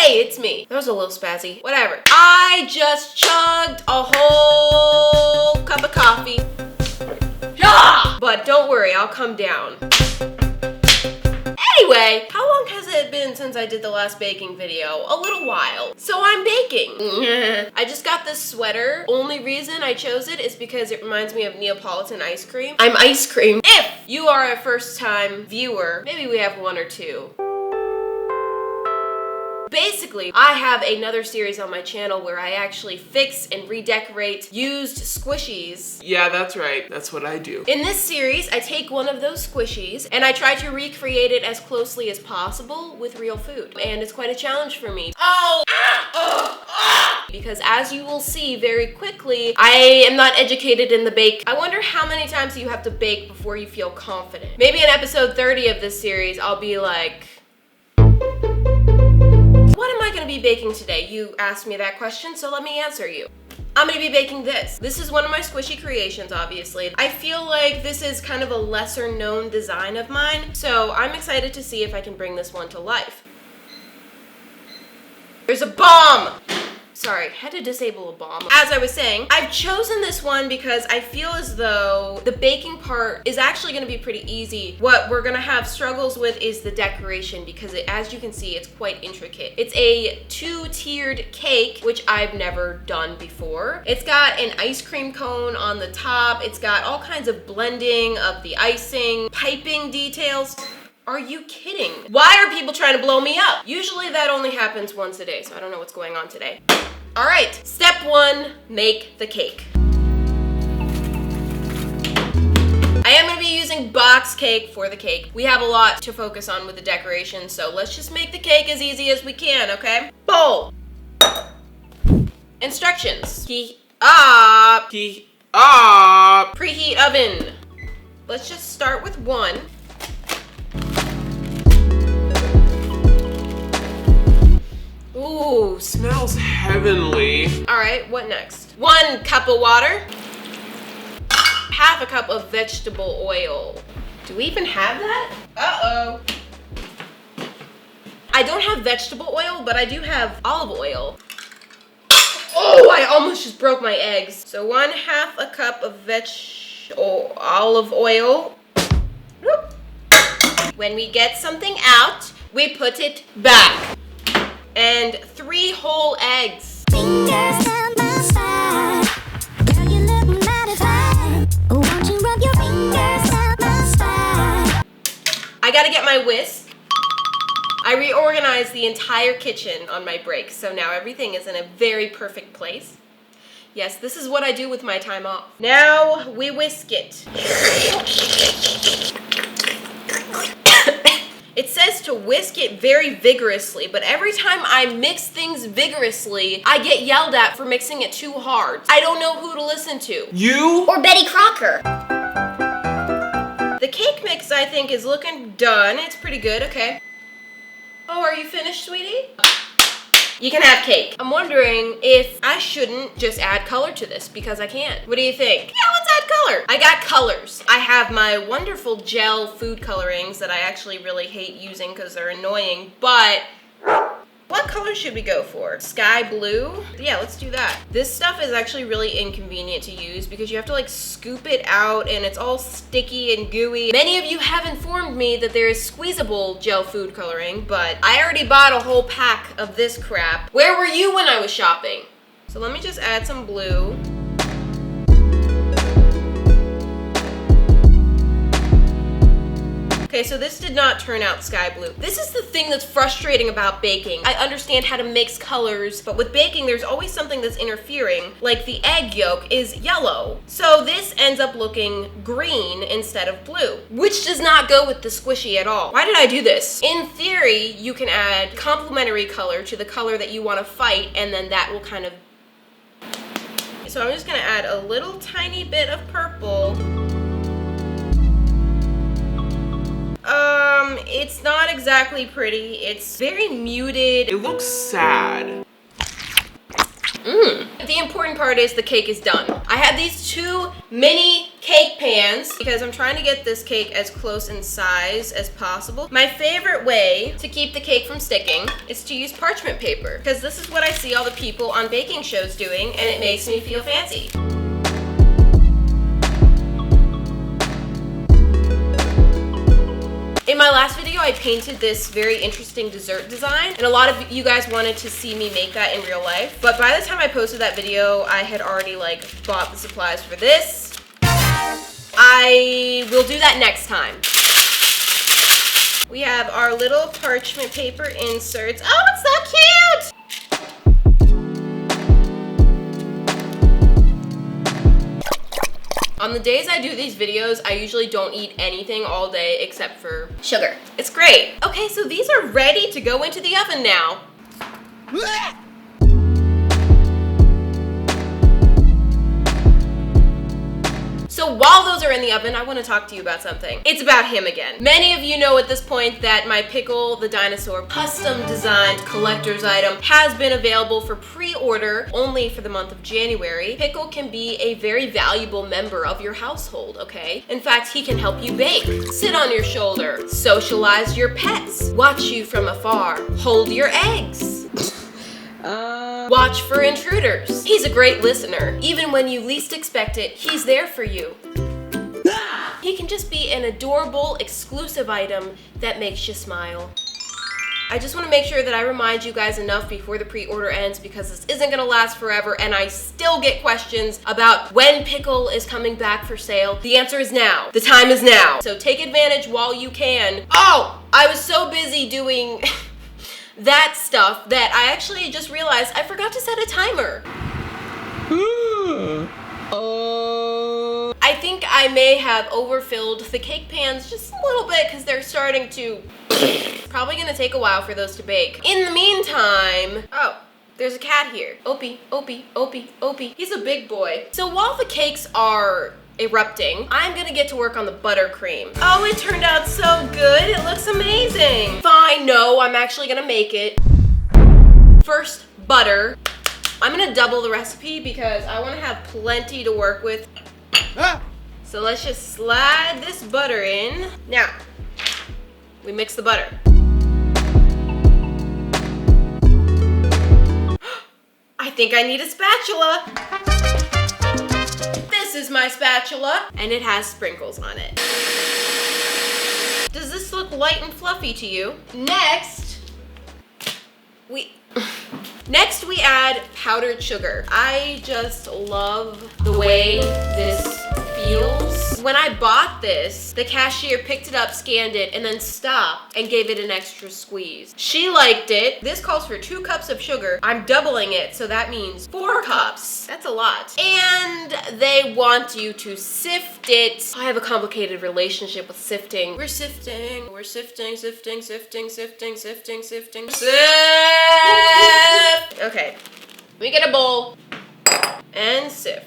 Hey, it's me. That was a little spazzy. Whatever. I just chugged a whole cup of coffee. Yeah! But don't worry, I'll come down. Anyway, how long has it been since I did the last baking video? A little while. So I'm baking. I just got this sweater. Only reason I chose it is because it reminds me of Neapolitan ice cream. I'm ice cream. If you are a first time viewer, maybe we have one or two. Basically, I have another series on my channel where I actually fix and redecorate used squishies. Yeah, that's right. That's what I do. In this series, I take one of those squishies and I try to recreate it as closely as possible with real food. And it's quite a challenge for me. Because as you will see very quickly, I am not educated in the bake. I wonder how many times you have to bake before you feel confident. Maybe in episode 30 of this series, I'll be like, what am I gonna be baking today? You asked me that question, so let me answer you. I'm gonna be baking this. This is one of my squishy creations, obviously. I feel like this is kind of a lesser known design of mine, so I'm excited to see if I can bring this one to life. There's a bomb! Sorry, had to disable a bomb. As I was saying, I've chosen this one because I feel as though the baking part is actually gonna be pretty easy. What we're gonna have struggles with is the decoration because as you can see, it's quite intricate. It's a 2-tiered cake, which I've never done before. It's got an ice cream cone on the top. It's got all kinds of blending of the icing, piping details. Are you kidding? Why are people trying to blow me up? Usually that only happens once a day, so I don't know what's going on today. All right, step 1, make the cake. I am gonna be using box cake for the cake. We have a lot to focus on with the decoration, so let's just make the cake as easy as we can, okay? Bowl. Instructions. Heat up. Heat up. Preheat oven. Let's just start with 1. Ooh, Smells heavenly. All right, what next? 1 cup of water. Half a cup of vegetable oil. Do we even have that? Uh-oh. I don't have vegetable oil, but I do have olive oil. Oh, I almost just broke my eggs. So 1/2 a cup of olive oil. Whoop. When we get something out, we put it back. And 3 whole eggs. Fingers down my spine. Girl, you look mighty fine. Won't you rub your fingers down my spine? I gotta get my whisk. I reorganized the entire kitchen on my break, so now everything is in a very perfect place. Yes, this is what I do with my time off. Now we whisk it. It says to whisk it very vigorously, but every time I mix things vigorously, I get yelled at for mixing it too hard. I don't know who to listen to. You? Or Betty Crocker. The cake mix, I think, is looking done. It's pretty good, okay. Oh, are you finished, sweetie? You can have cake. I'm wondering if I shouldn't just add color to this because I can. What do you think? Yeah, let's add color. I got colors. I have my wonderful gel food colorings that I actually really hate using because they're annoying, but what color should we go for? Sky blue? Yeah, let's do that. This stuff is actually really inconvenient to use because you have to like scoop it out and it's all sticky and gooey. Many of you have informed me that there is squeezable gel food coloring, but I already bought a whole pack of this crap. Where were you when I was shopping? So let me just add some blue. Okay, so this did not turn out sky blue. This is the thing that's frustrating about baking. I understand how to mix colors, but with baking, there's always something that's interfering, like the egg yolk is yellow. So this ends up looking green instead of blue, which does not go with the squishy at all. Why did I do this? In theory, you can add complementary color to the color that you want to fight, and then that will kind of... So I'm just gonna add a little tiny bit of purple. It's not exactly pretty. It's very muted. It looks sad. The important part is the cake is done. I had these 2 mini cake pans because I'm trying to get this cake as close in size as possible. My favorite way to keep the cake from sticking is to use parchment paper because this is what I see all the people on baking shows doing and it makes me feel fancy. In my last video, I painted this very interesting dessert design, and a lot of you guys wanted to see me make that in real life. But by the time I posted that video, I had already bought the supplies for this. I will do that next time. We have our little parchment paper inserts. Oh, it's so cute! On the days I do these videos, I usually don't eat anything all day except for sugar. It's great. Okay, so these are ready to go into the oven now. So while those are in the oven, I want to talk to you about something. It's about him again. Many of you know at this point that my Pickle the Dinosaur custom designed collector's item has been available for pre-order only for the month of January. Pickle can be a very valuable member of your household, okay? In fact, he can help you bake, sit on your shoulder, socialize your pets, watch you from afar, hold your eggs. Watch for intruders. He's a great listener. Even when you least expect it, he's there for you. He can just be an adorable, exclusive item that makes you smile. I just want to make sure that I remind you guys enough before the pre-order ends because this isn't going to last forever and I still get questions about when Pickle is coming back for sale. The answer is now. The time is now. So take advantage while you can. Oh, I was so busy doing that stuff that I actually just realized I forgot to set a timer. I think I may have overfilled the cake pans just a little bit because they're starting to... Probably gonna take a while for those to bake. In the meantime, oh, there's a cat here. Opie, Opie, Opie, Opie. He's a big boy. So while the cakes are erupting, I'm gonna get to work on the buttercream. Oh, it turned out so good. It looks amazing. Fine, no, I'm actually gonna make it. First, butter. I'm gonna double the recipe because I wanna have plenty to work with. So let's just slide this butter in. Now, we mix the butter. I think I need a spatula. This is my spatula, and it has sprinkles on it. Does this look light and fluffy to you? Next, we add powdered sugar. I just love the way this feels. When I bought this, the cashier picked it up, scanned it, and then stopped and gave it an extra squeeze. She liked it. This calls for 2 cups of sugar. I'm doubling it, so that means 4 cups. That's a lot. And they want you to sift it. I have a complicated relationship with sifting. We're sifting. We're sifting, sifting, sifting, sifting, sifting, sifting. Sift! Okay. We get a bowl and sift.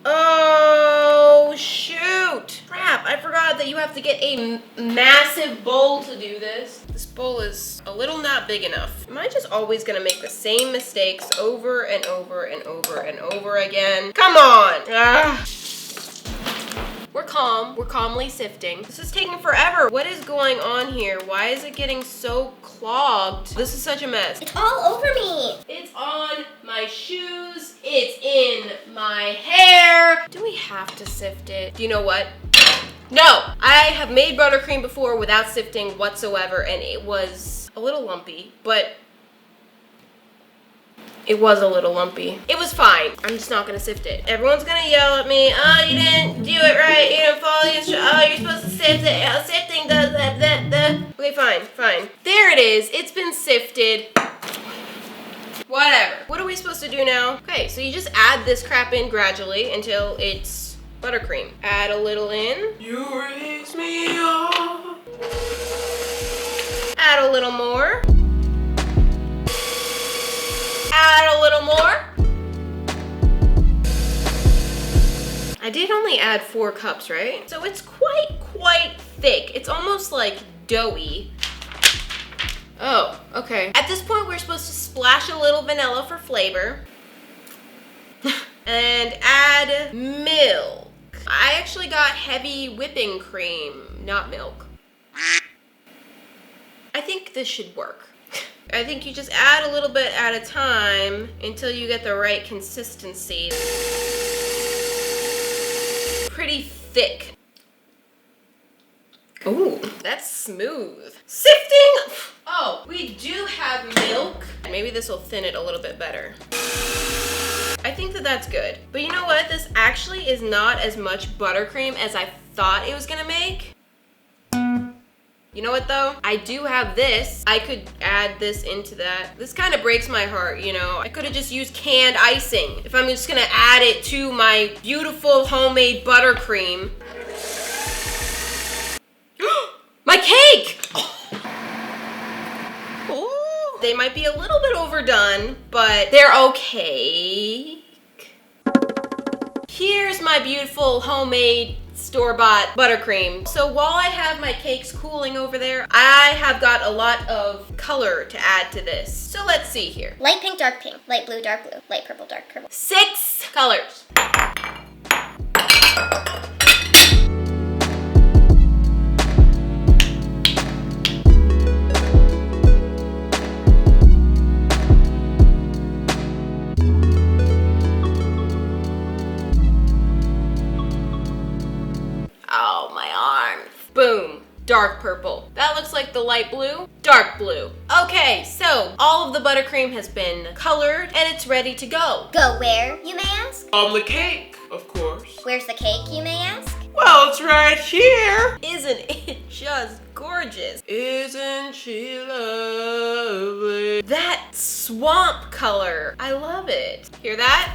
Oh, shoot. Crap, I forgot that you have to get a massive bowl to do this. This bowl is a little not big enough. Am I just always gonna make the same mistakes over and over and over and over again? Come on. We're calm. We're calmly sifting. This is taking forever. What is going on here? Why is it getting so clogged? This is such a mess. It's all over me. It's on my shoes. It's in my hair. Do we have to sift it? Do you know what? No, I have made buttercream before without sifting whatsoever, and it was a little lumpy, but it was a little lumpy. It was fine. I'm just not gonna sift it. Everyone's gonna yell at me, oh, you didn't do it right, you didn't follow the instructions, oh, you're supposed to sift it, oh, sifting does that. Okay, fine. There it is, it's been sifted. Whatever. What are we supposed to do now? Okay, so you just add this crap in gradually until it's buttercream. Add a little in. You raise me up. Add a little more. Add a little more. I did only add 4 cups, right? So it's quite thick. It's almost like doughy. Oh, okay. At this point, we're supposed to splash a little vanilla for flavor. And add milk. I actually got heavy whipping cream, not milk. I think this should work. I think you just add a little bit at a time until you get the right consistency. Pretty thick. Ooh, that's smooth. Sifting! Oh, we do have milk. Maybe this will thin it a little bit better. I think that that's good. But you know what? This actually is not as much buttercream as I thought it was gonna make. You know what though? I do have this. I could add this into that. This kind of breaks my heart, you know? I could have just used canned icing. If I'm just gonna add it to my beautiful homemade buttercream. My cake! Ooh. They might be a little bit overdone, but they're okay. Here's my beautiful homemade store-bought buttercream. So while I have my cakes cooling over there, I have got a lot of color to add to this. So let's see here. Light pink, dark pink. Light blue, dark blue. Light purple, dark purple. 6 colors. Oh, my arms. Boom. Dark purple. That looks like the light blue. Dark blue. Okay, so all of the buttercream has been colored and it's ready to go. Go where, you may ask? The cake, of course. Where's the cake, you may ask? Well, it's right here. Isn't it just gorgeous? Isn't she lovely? That swamp color. I love it. Hear that?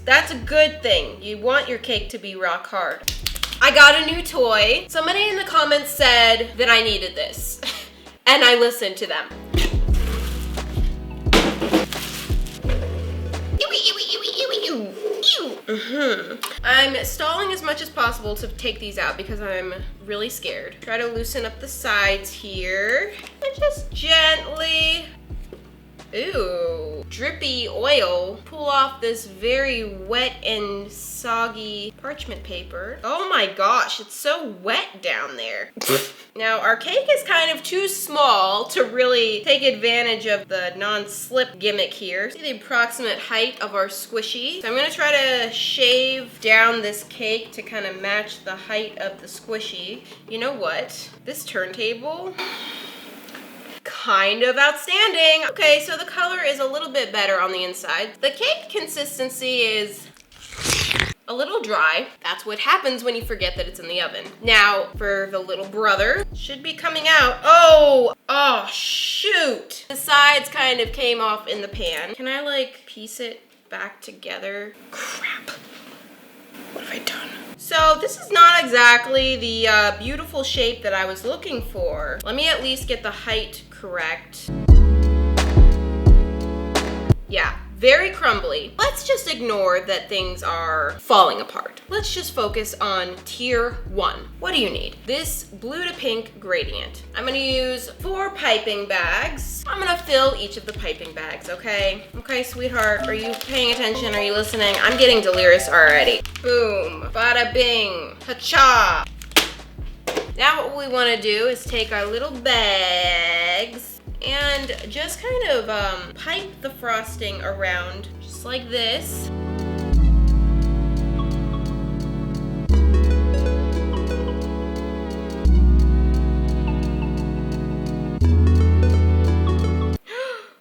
That's a good thing. You want your cake to be rock hard. I got a new toy. Somebody in the comments said that I needed this, and I listened to them. I'm stalling as much as possible to take these out because I'm really scared. Try to loosen up the sides here, and just gently, ooh, drippy oil, pull off this very wet and soggy parchment paper. Oh my gosh, it's so wet down there. Now our cake is kind of too small to really take advantage of the non-slip gimmick here. See the approximate height of our squishy. So I'm gonna try to shave down this cake to kind of match the height of the squishy. You know what? This turntable, kind of outstanding. Okay, so the color is a little bit better on the inside. The cake consistency is a little dry. That's what happens when you forget that it's in the oven. Now, for the little brother, should be coming out. Oh, shoot. The sides kind of came off in the pan. Can I like piece it back together? Crap. What have I done? So this is not exactly the beautiful shape that I was looking for. Let me at least get the height correct. Yeah, very crumbly. Let's just ignore that things are falling apart. Let's just focus on tier 1. What do you need? This blue to pink gradient. I'm gonna use 4 piping bags. I'm gonna fill each of the piping bags, okay? Okay, sweetheart, are you paying attention? Are you listening? I'm getting delirious already. Boom, bada bing, ha-cha. Now what we wanna do is take our little bags and just kind of pipe the frosting around, just like this.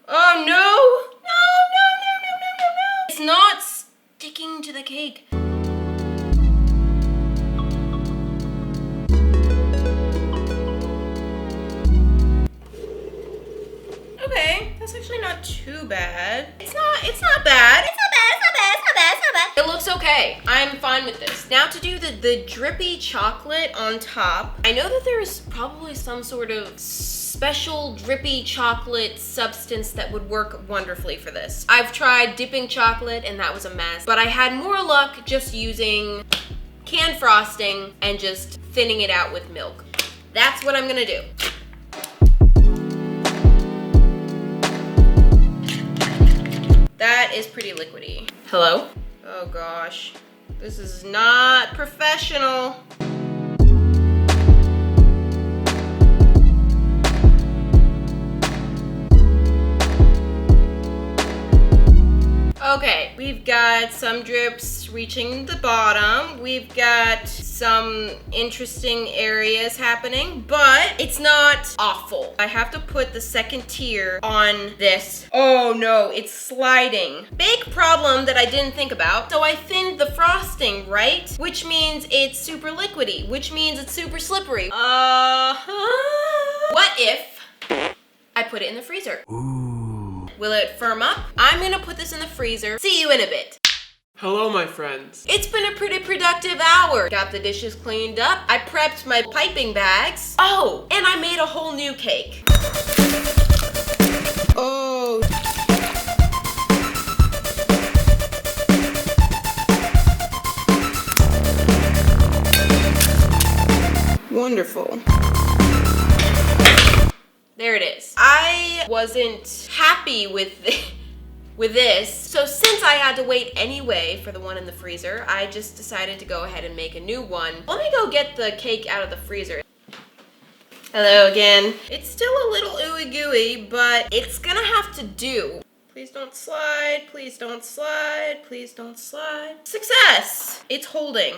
Oh no! No! It's not sticking to the cake. Okay, that's actually not too bad. It's not bad. It looks okay. I'm fine with this. Now to do the drippy chocolate on top. I know that there's probably some sort of special drippy chocolate substance that would work wonderfully for this. I've tried dipping chocolate and that was a mess, but I had more luck just using canned frosting and just thinning it out with milk. That's what I'm gonna do. That is pretty liquidy. Hello? Oh gosh. This is not professional. Okay, we've got some drips reaching the bottom. We've got some interesting areas happening, but it's not awful. I have to put the second tier on this. Oh no, it's sliding. Big problem that I didn't think about. So I thinned the frosting, right? Which means it's super liquidy, which means it's super slippery. What if I put it in the freezer? Will it firm up? I'm gonna put this in the freezer. See you in a bit. Hello, my friends. It's been a pretty productive hour. Got the dishes cleaned up. I prepped my piping bags. Oh, and I made a whole new cake. Oh. Wonderful. There it is. I wasn't happy with this. So since I had to wait anyway for the one in the freezer, I just decided to go ahead and make a new one. Let me go get the cake out of the freezer. Hello again. It's still a little ooey gooey, but it's gonna have to do. Please don't slide, please don't slide, please don't slide. Success! It's holding.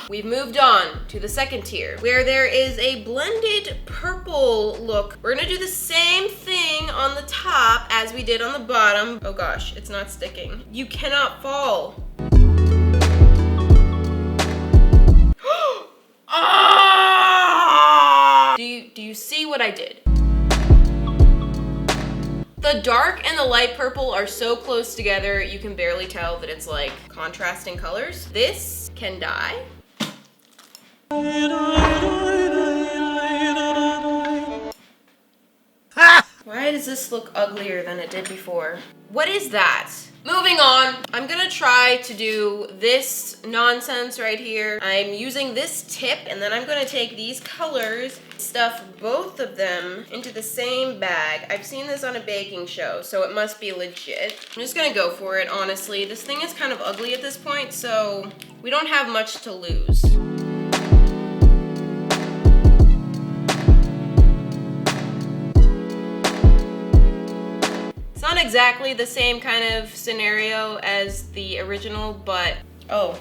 We've moved on to the second tier, where there is a blended purple look. We're gonna do the same thing on the top as we did on the bottom. Oh gosh, it's not sticking. You cannot fall. Ah! Do you see what I did? The dark and the light purple are so close together, you can barely tell that it's like contrasting colors. This can die. Why does this look uglier than it did before? What is that? Moving on, I'm gonna try to do this nonsense right here. I'm using this tip, and then I'm gonna take these colors, stuff both of them into the same bag. I've seen this on a baking show, so it must be legit. I'm just gonna go for it, honestly. This thing is kind of ugly at this point, so we don't have much to lose. Not exactly the same kind of scenario as the original, but oh,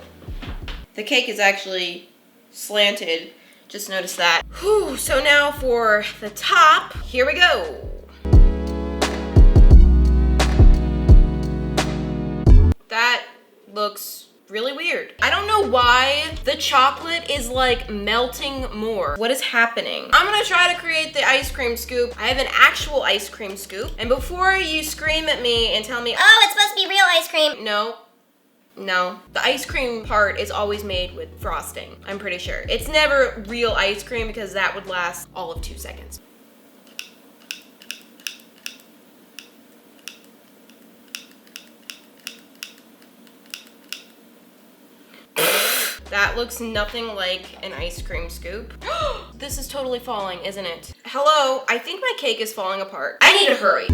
the cake is actually slanted. Just noticed that. Whew, so now for the top, here we go. That looks really weird. I don't know why the chocolate is like melting more. What is happening? I'm gonna try to create the ice cream scoop. I have an actual ice cream scoop. And before you scream at me and tell me, Oh, it's supposed to be real ice cream. no. The ice cream part is always made with frosting, I'm pretty sure. It's never real ice cream because that would last all of 2 seconds. That looks nothing like an ice cream scoop. This is totally falling, isn't it? Hello, I think my cake is falling apart. I need to hurry.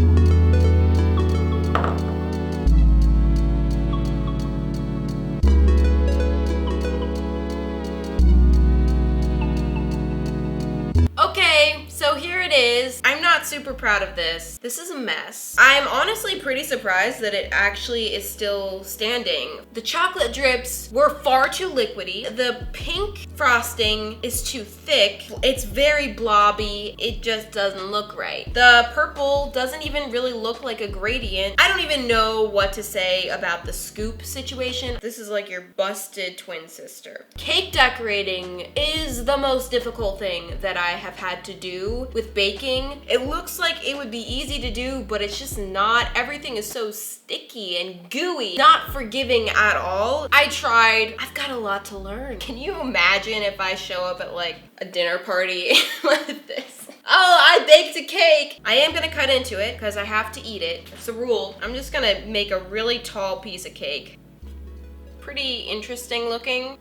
Okay, so here it is. I'm not super proud of this. This is a mess. I'm honestly pretty surprised that it actually is still standing. The chocolate drips were far too liquidy. The pink frosting is too thick. It's very blobby. It just doesn't look right. The purple doesn't even really look like a gradient. I don't even know what to say about the scoop situation. This is like your busted twin sister. Cake decorating is the most difficult thing that I have had to do with baking. It looks like it would be easy to do, but it's just not. Everything is so sticky and gooey, not forgiving at all. I tried. I've got a lot to learn. Can you imagine if I show up at like a dinner party with this? Oh, I baked a cake. I am gonna cut into it because I have to eat it. It's a rule. I'm just gonna make a really tall piece of cake. Pretty interesting looking.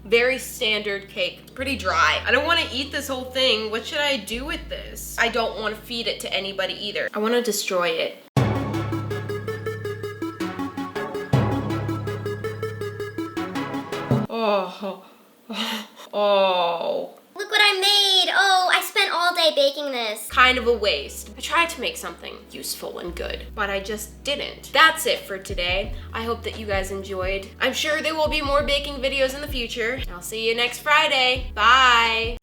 Very standard cake. Pretty dry. I don't want to eat this whole thing. What should I do with this? I don't want to feed it to anybody either. I want to destroy it. Oh. Look what I made. Oh, I spent all day baking this. Kind of a waste. I tried to make something useful and good, but I just didn't. That's it for today. I hope that you guys enjoyed. I'm sure there will be more baking videos in the future. I'll see you next Friday. Bye.